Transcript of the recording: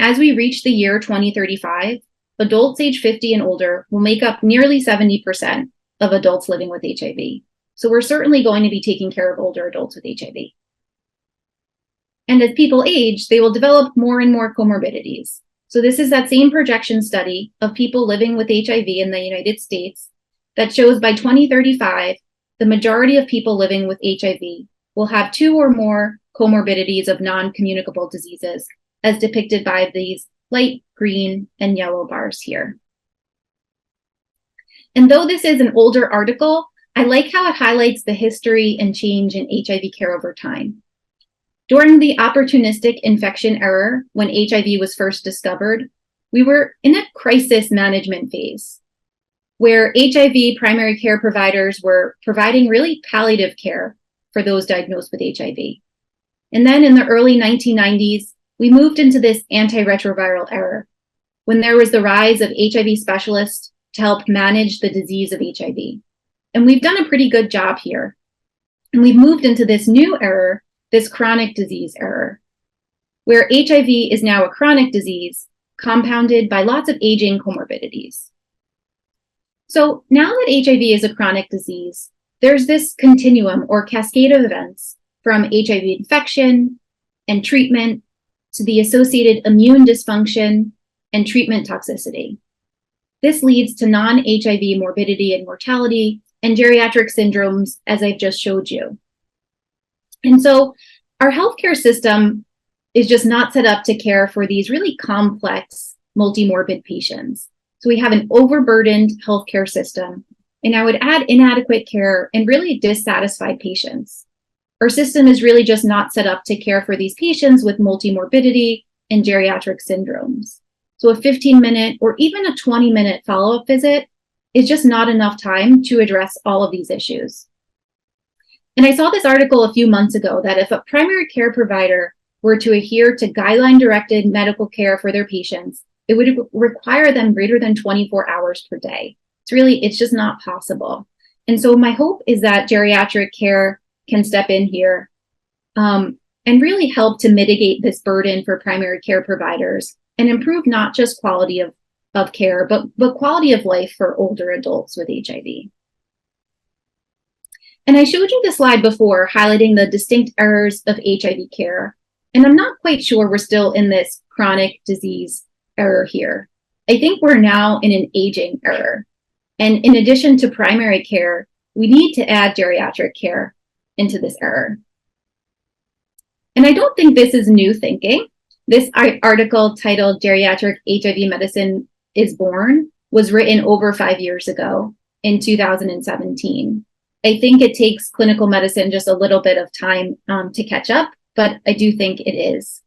as we reach the year 2035, adults age 50 and older will make up nearly 70% of adults living with HIV. So we're certainly going to be taking care of older adults with HIV. And as people age, they will develop more and more comorbidities. So this is that same projection study of people living with HIV in the United States that shows by 2035, the majority of people living with HIV will have 2 or more comorbidities of non-communicable diseases, as depicted by these light green and yellow bars here. And though this is an older article, I like how it highlights the history and change in HIV care over time. During the opportunistic infection era, when HIV was first discovered, we were in a crisis management phase, where HIV primary care providers were providing really palliative care for those diagnosed with HIV. And then in the early 1990s, we moved into this antiretroviral era, when there was the rise of HIV specialists to help manage the disease of HIV. And we've done a pretty good job here. And we've moved into this new era, this chronic disease era, where HIV is now a chronic disease compounded by lots of aging comorbidities. So now that HIV is a chronic disease, there's this continuum or cascade of events from HIV infection and treatment to the associated immune dysfunction and treatment toxicity. This leads to non-HIV morbidity and mortality and geriatric syndromes, as I've just showed you. And so our healthcare system is just not set up to care for these really complex multi-morbid patients. So we have an overburdened healthcare system, and I would add inadequate care and really dissatisfied patients. Our system is really just not set up to care for these patients with multi-morbidity and geriatric syndromes. So a 15-minute or even a 20-minute follow-up visit is just not enough time to address all of these issues. And I saw this article a few months ago that if a primary care provider were to adhere to guideline-directed medical care for their patients, it would require them greater than 24 hours per day. It's just not possible. And so my hope is that geriatric care can step in here and really help to mitigate this burden for primary care providers and improve not just quality of care, but quality of life for older adults with HIV. And I showed you this slide before highlighting the distinct errors of HIV care. And I'm not quite sure we're still in this chronic disease era here. I think we're now in an aging era. And in addition to primary care, we need to add geriatric care into this era. And I don't think this is new thinking. This article titled Geriatric HIV Medicine is Born was written over 5 years ago in 2017. I think it takes clinical medicine just a little bit of time to catch up, but I do think it is.